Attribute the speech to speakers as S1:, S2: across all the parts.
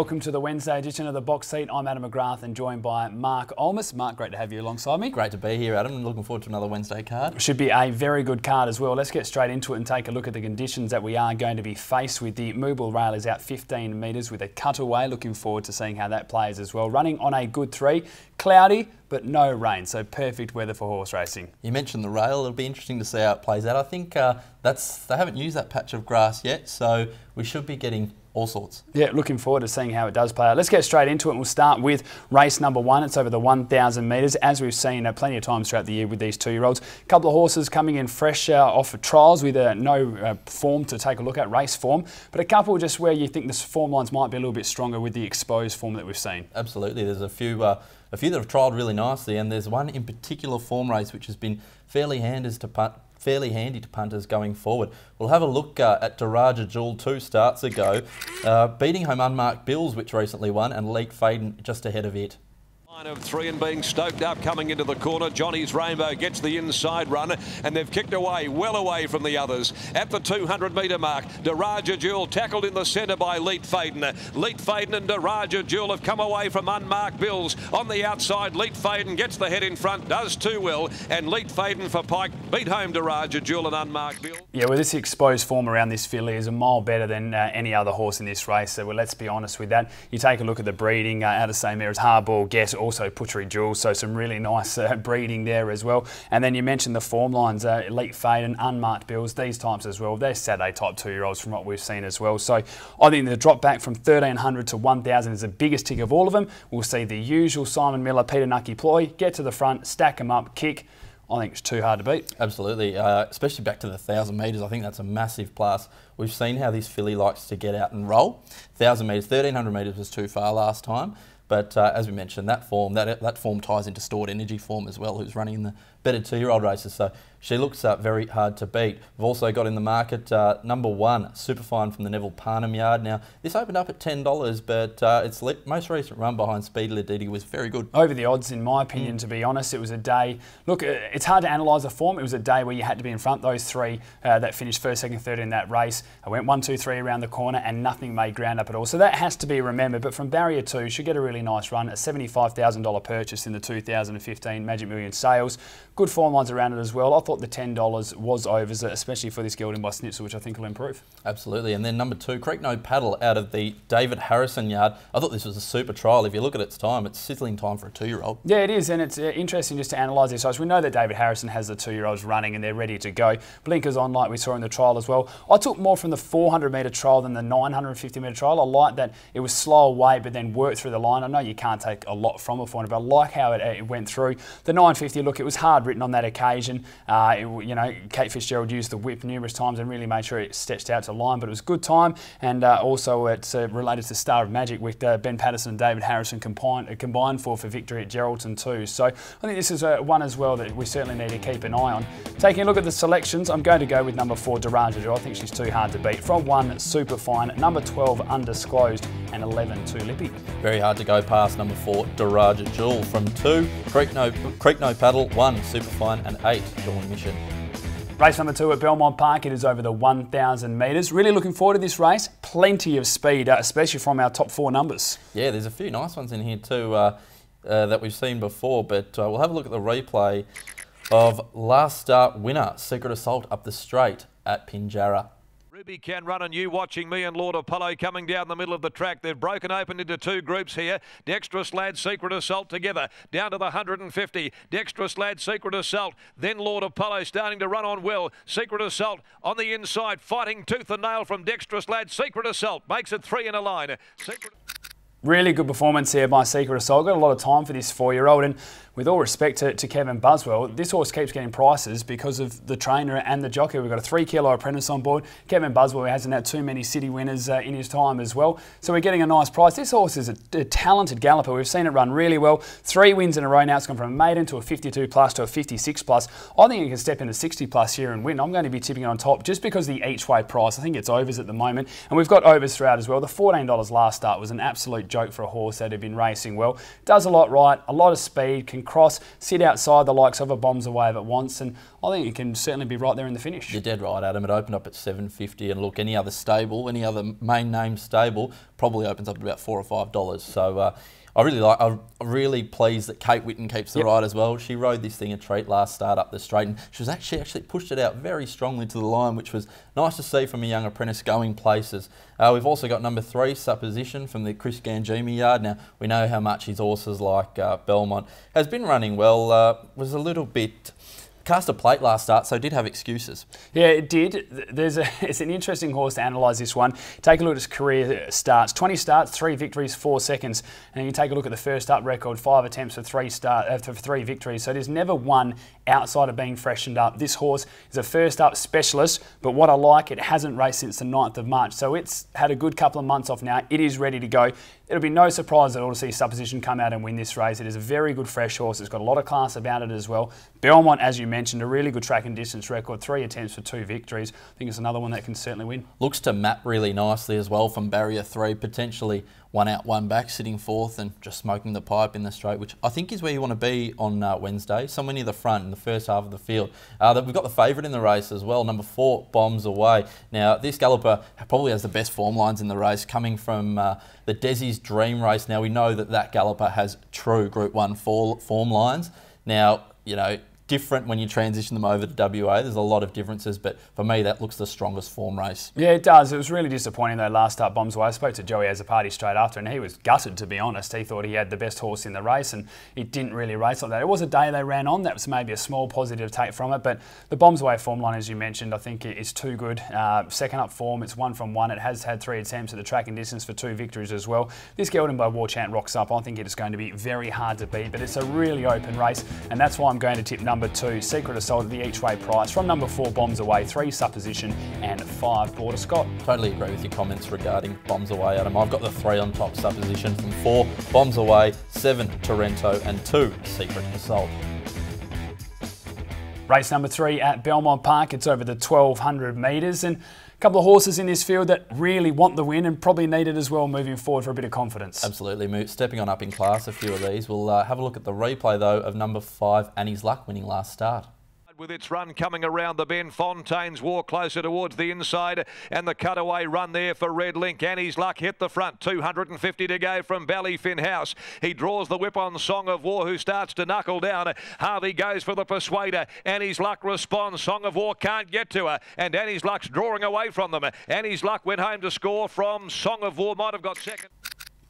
S1: welcome to the Wednesday edition of the Box Seat. I'm Adam McGrath and joined by Mark Olmos. Mark, great to have you alongside me.
S2: Great to be here, Adam. Looking forward to another Wednesday card.
S1: Should be a very good card as well. Let's get straight into it and take a look at the conditions that we are going to be faced with. The Mooble Rail is out 15 metres with a cutaway. Looking forward to seeing how that plays as well. Running on a good 3, cloudy but no rain, so perfect weather for horse racing.
S2: You mentioned the rail. It'll be interesting to see how it plays out. I think they haven't used that patch of grass yet, so we should be getting all sorts.
S1: Yeah, looking forward to seeing how it does play out. Let's get straight into it and we'll start with race number 1. It's over the 1,000 metres, as we've seen plenty of times throughout the year with these 2-year-olds. A couple of horses coming in fresh off of trials with no form to take a look at, race form, but a couple just where you think the form lines might be a little bit stronger with the exposed form that we've seen.
S2: Absolutely. There's a few that have trialled really nicely, and there's one in particular form race which has been fairly handy to punters going forward. We'll have a look at Daraja Jewel 2 starts ago, beating home Unmarked Bills, which recently won, and Leak Faden just ahead of it.
S3: Of 3 and being stoked up coming into the corner. Johnny's Rainbow gets the inside run and they've kicked away, well away from the others. At the 200 metre mark, Daraja Jewel tackled in the centre by Leak Faden. Leak Faden and Daraja Jewel have come away from Unmarked Bills. On the outside, Leak Faden gets the head in front, does too well, and Leak Faden for Pike beat home Daraja Jewel and Unmarked Bills.
S1: Yeah, well, this exposed form around this filly is a mile better than any other horse in this race, so well, let's be honest with that. You take a look at the breeding, out of St Mary's, Hardball, Get, also Puttery Jewel, so some really nice breeding there as well. And then you mentioned the form lines, Leak Faden, Unmarked Bills, these types as well. They're Saturday type 2-year-olds from what we've seen as well. So I think the drop back from 1,300 to 1,000 is the biggest tick of all of them. We'll see the usual Simon Miller, Peter Nucky ploy, get to the front, stack them up, kick. I think it's too hard to beat.
S2: Absolutely, especially back to the 1,000 metres. I think that's a massive plus. We've seen how this filly likes to get out and roll. 1,000 metres, 1,300 metres was too far last time. But as we mentioned, that form ties into Stored Energy form as well, who's running in the better 2-year-old races. So she looks very hard to beat. We've also got in the market number 1, Superfine from the Neville Parnham yard. Now, this opened up at $10, but its most recent run behind Speedy Ladidi was very good.
S1: Over the odds, in my opinion, to be honest. It was a day, look, it's hard to analyse the form. It was a day where you had to be in front. Those 3 that finished first, second, third in that race. I went 1, 2, 3 around the corner and nothing made ground up at all. So that has to be remembered. But from barrier 2, should get a really nice run. A $75,000 purchase in the 2015 Magic Millions sales. Good form lines around it as well. I thought the $10 was overs, especially for this gelding by Snitzel, which I think will improve.
S2: Absolutely. And then number 2, Creek No Paddle out of the David Harrison yard. I thought this was a super trial. If you look at its time, it's sizzling time for a 2-year-old.
S1: Yeah, it is, and it's interesting just to analyse this. So we know that David Harrison has the 2-year-olds running and they're ready to go. Blinkers on like we saw in the trial as well. I took more from the 400 metre trial than the 950 metre trial. I like that it was slow away but then worked through the line. I know you can't take a lot from a 400, but I like how it went through. The 950, look, it was hard written on that occasion. You know, Kate Fitzgerald used the whip numerous times and really made sure it stretched out to line, but it was a good time. And also it's related to Star of Magic with Ben Patterson and David Harrison combined for victory at Geraldton too. So I think this is one as well that we certainly need to keep an eye on. Taking a look at the selections, I'm going to go with number 4, Daraja Jewel. I think she's too hard to beat. From 1, Superfine, number 12, Undisclosed, and 11, Too Lippy.
S2: Very hard to go past number 4, Daraja Jewel. From 2, Creek No Paddle, 1, Superfine, and 8, Dawn Mission.
S1: Race number 2 at Belmont Park. It is over the 1,000 metres. Really looking forward to this race. Plenty of speed, especially from our top 4 numbers.
S2: Yeah, there's a few nice ones in here too that we've seen before, but we'll have a look at the replay of last start winner, Secret Assault, up the straight at Pinjarra.
S3: Ruby Can Run and You watching me and Lord Apollo coming down the middle of the track. They've broken open into 2 groups here. Dexterous Lad, Secret Assault together. Down to the 150. Dexterous Lad, Secret Assault. Then Lord Apollo starting to run on well. Secret Assault on the inside, fighting tooth and nail from Dexterous Lad. Secret Assault makes it 3 in a line.
S1: Really good performance here by Secret Assault. Got a lot of time for this 4-year-old, and with all respect to Kevin Buswell, this horse keeps getting prices because of the trainer and the jockey. We've got a 3-kilo apprentice on board. Kevin Buswell hasn't had too many city winners in his time as well, so we're getting a nice price. This horse is a talented galloper. We've seen it run really well. 3 wins in a row now. It's gone from a maiden to a 52 plus to a 56 plus. I think it can step into 60 plus here and win. I'm going to be tipping it on top just because of the each way price. I think it's overs at the moment, and we've got overs throughout as well. The $14 last start was an absolute joke for a horse that had been racing well. Does a lot right, a lot of speed, can cross, sit outside the likes of a Bombs Away if it wants, and I think it can certainly be right there in the finish.
S2: You're dead right, Adam. It opened up at $7.50, and look, any other stable, any other main name stable, probably opens up at about $4 or $5. So I'm really pleased that Kate Whitten keeps the ride as well. She rode this thing a treat last start up the straight, and she was actually pushed it out very strongly to the line, which was nice to see from a young apprentice going places. We've also got number 3, Supposition, from the Chris Gangemi yard. Now, we know how much his horses like Belmont has been running well. Was a little bit cast a plate last start, so did have excuses.
S1: Yeah, it did. It's an interesting horse to analyse this one. Take a look at his career starts. 20 starts, 3 victories, 4 seconds. And you take a look at the first up record, 5 attempts for 3 victories. So there's never one outside of being freshened up. This horse is a first up specialist, but what I like, it hasn't raced since the 9th of March. So it's had a good couple of months off now. It is ready to go. It'll be no surprise at all to see Supposition come out and win this race. It is a very good fresh horse. It's got a lot of class about it as well. Belmont, as you mentioned, a really good track and distance record, 3 attempts for 2 victories. I think it's another one that can certainly win.
S2: Looks to map really nicely as well from barrier 3, potentially 1 out, 1 back, sitting 4th and just smoking the pipe in the straight, which I think is where you want to be on Wednesday, somewhere near the front in the first half of the field. We've got the favourite in the race as well, number 4, Bombs Away. Now, this galloper probably has the best form lines in the race, coming from the Desi's Dream race. Now, we know that galloper has true Group 1 form lines. Now, you know, different when you transition them over to WA. There's a lot of differences, but for me, that looks the strongest form race.
S1: Yeah, it does. It was really disappointing though last up Bombs Away. I spoke to Joey Azzopardi straight after, and he was gutted, to be honest. He thought he had the best horse in the race, and it didn't really race like that. It was a day they ran on. That was maybe a small positive take from it, but the Bombs Away form line, as you mentioned, I think is too good. Second up form, it's 1 from 1. It has had 3 attempts at the track and distance for 2 victories as well. This Gelding by War Chant rocks up. I think it is going to be very hard to beat, but it's a really open race, and that's why I'm going to tip number 2, Secret Sold at the each way price, from number 4 Bombs Away, 3 Supposition and 5 Border Scott.
S2: Totally agree with your comments regarding Bombs Away, Adam. I've got the 3 on top, Supposition from 4 Bombs Away, 7 Torrento and 2 Secret Assault.
S1: Race number 3 at Belmont Park. It's over the 1200 metres, and a couple of horses in this field that really want the win and probably need it as well moving forward for a bit of confidence.
S2: Absolutely, stepping on up in class, a few of these. We'll have a look at the replay though of number 5 Annie's Luck winning last start.
S3: With its run coming around the bend, Fontaine's War closer towards the inside, and the cutaway run there for Red Link. Annie's Luck hit the front, 250 to go from Ballyfin House. He draws the whip on Song of War, who starts to knuckle down. Harvey goes for the Persuader. Annie's Luck responds. Song of War can't get to her, and Annie's Luck's drawing away from them. Annie's Luck went home to score from Song of War, might have got second.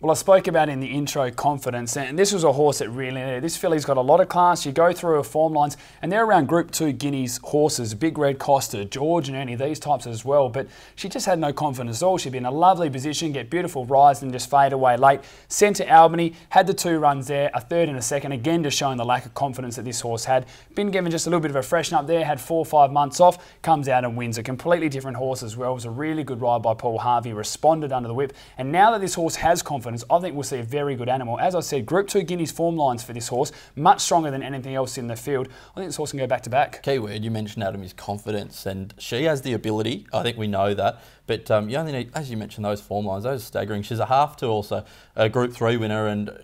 S1: Well, I spoke about in the intro confidence, and this was a horse that really, this filly's got a lot of class. You go through her form lines, and they're around Group 2 Guineas horses, Big Red Costa, George and Ernie, these types as well, but she just had no confidence at all. She'd be in a lovely position, get beautiful rides and just fade away late. Sent to Albany, had the 2 runs there, a 3rd and a 2nd, again just showing the lack of confidence that this horse had. Been given just a little bit of a freshen up there, had 4 or 5 months off, comes out and wins. A completely different horse as well. It was a really good ride by Paul Harvey, responded under the whip, and now that this horse has confidence, I think we'll see a very good animal. As I said, Group 2 Guineas form lines for this horse, much stronger than anything else in the field. I think this horse can go back to back.
S2: Key word you mentioned, Adam, is confidence, and she has the ability. I think we know that, but you only need, as you mentioned, those form lines. Those are staggering. She's a half to also a Group 3 winner, and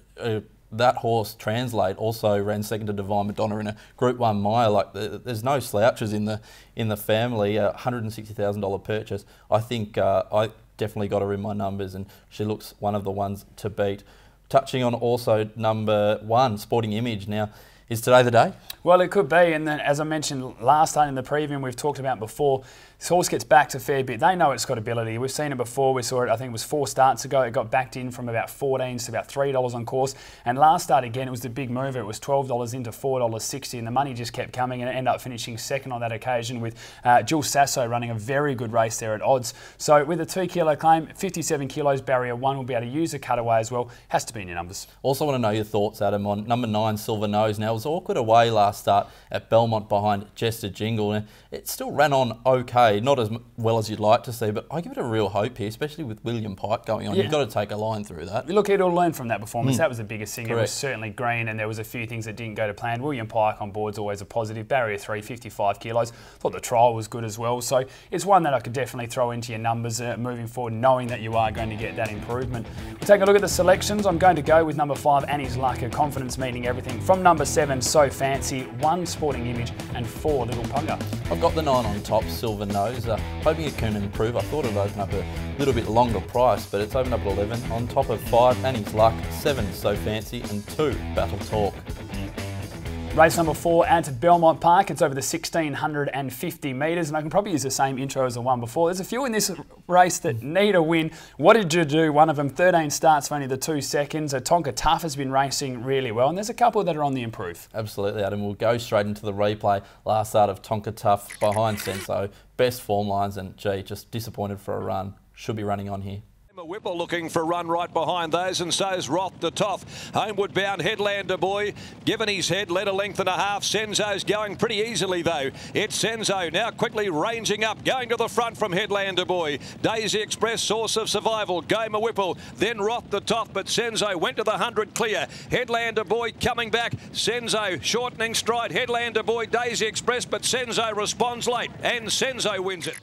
S2: that horse, Translate, also ran second to Divine Madonna in a Group 1 mile. Like there's no slouches in the family. $160,000 purchase. I think I definitely got her in my numbers, and she looks one of the ones to beat. Touching on also number 1, Sporting Image. Now, is today the day?
S1: Well, it could be, and then as I mentioned last time in the preview, we've talked about before, this horse gets backed a fair bit. They know it's got ability. We've seen it before. We saw it, I think it was 4 starts ago. It got backed in from about $14 to about $3 on course. And last start again, it was the big mover. It was $12 into $4.60, and the money just kept coming, and it ended up finishing second on that occasion with Jules Sasso running a very good race there at odds. So with a 2 kilo claim, 57 kilos, barrier 1, will be able to use a cutaway as well. Has to be in your numbers.
S2: Also want to know your thoughts, Adam, on number 9, Silver Nose. Now, was awkward away last start at Belmont behind Jester Jingle. And it still ran on okay, not as well as you'd like to see, but I give it a real hope here, especially with William Pike going on. You've got to take a line through that.
S1: Look, he'd all learn from that performance. That was the biggest thing.
S2: Correct.
S1: It was certainly green, and there was a few things that didn't go to plan. William Pike on board's always a positive. Barrier 3, 55 kilos. Thought the trial was good as well. So it's one that I could definitely throw into your numbers moving forward, knowing that you are going to get that improvement. We'll take a look at the selections. I'm going to go with number 5, Annie's Luck, a confidence meeting everything. From number 7, So Fancy, 1, Sporting Image, and 4, Little Punga.
S2: I've got the 9 on top, Silver Nose. Hoping it can improve. I thought it would open up a little bit longer price, but it's opened up at 11. On top of 5, Annie's Luck, 7, So Fancy, and 2, Battle Talk.
S1: Race number 4 at Belmont Park. It's over the 1,650 metres, and I can probably use the same intro as the one before. There's a few in this race that need a win. What did you do? One of them, 13 starts for only the 2 seconds. Tonka Tough has been racing really well, and there's a couple that are on the improve.
S2: Absolutely, Adam. We'll go straight into the replay. Last start of Tonka Tough behind Senso. Best form lines, and gee, just disappointed for a run. Should be running on here.
S3: Whipple looking for a run right behind those, and so's Roth the Toff. Homeward bound Headlander Boy, given his head, led a length and a half. Senzo's going pretty easily though. It's Senzo now quickly ranging up, going to the front from Headlander Boy. Daisy Express, Source of Survival, Goma Whipple, then Roth the Toff, but Senzo went to the 100 clear. Headlander Boy coming back, Senzo shortening stride, Headlander Boy, Daisy Express, but Senzo responds late, and Senzo wins it.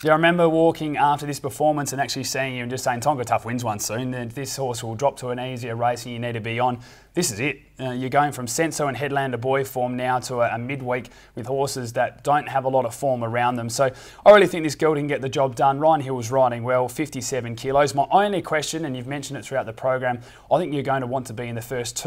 S1: Yeah, I remember walking after this performance and actually seeing you and just saying Tonga Tough wins one soon. This horse will drop to an easier race and you need to be on. This is it. You're going from Senso and Headlander Boy form now to a midweek with horses that don't have a lot of form around them. So I really think this girl can get the job done. Ryan Hill's riding well, 57 kilos. My only question, and you've mentioned it throughout the program, I think you're going to want to be in the first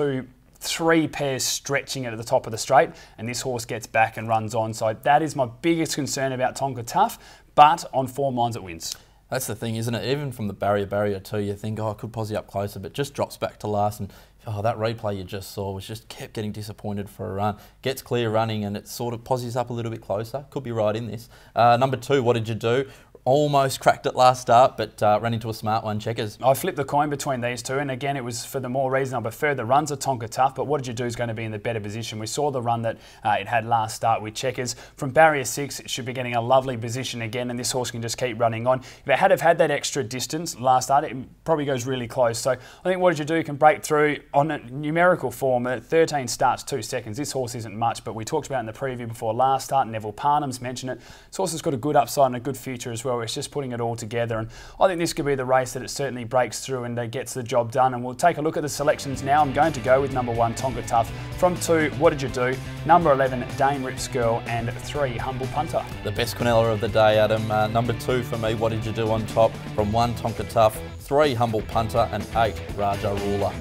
S1: 3 pairs stretching it at the top of the straight, and this horse gets back and runs on. So that is my biggest concern about Tonka Tough, but on form lines it wins.
S2: That's the thing, isn't it? Even from the barrier 2, you think, oh, I could posse up closer, but just drops back to last. And oh, that replay you just saw was just kept getting disappointed for a run. Gets clear running and it sort of posies up a little bit closer. Could be right in this. Number 2, What Did You Do? Almost cracked it last start, but ran into a smart one, Checkers.
S1: I flipped the coin between these two, and again, it was for the more reason I prefer the runs of Tonka Tough, but What Did You Do is going to be in the better position. We saw the run that it had last start with Checkers. From barrier 6, it should be getting a lovely position again, and this horse can just keep running on. If it had had that extra distance last start, it probably goes really close. So I think What Did You Do can break through on a numerical form at 13 starts, 2 seconds. This horse isn't much, but we talked about in the preview before last start, Neville Parnham's mentioned it. This horse has got a good upside and a good future as well. It's just putting it all together, and I think this could be the race that it certainly breaks through and gets the job done. And we'll take a look at the selections now. I'm going to go with number 1, Tonka Tough. From 2, What Did You Do? Number 11, Dame Rips Girl, and 3, Humble Punter.
S2: The best Quinella of the day, Adam. Number 2 for me, What Did You Do on top? From 1, Tonka Tough, 3, Humble Punter, and 8, Raja Ruler.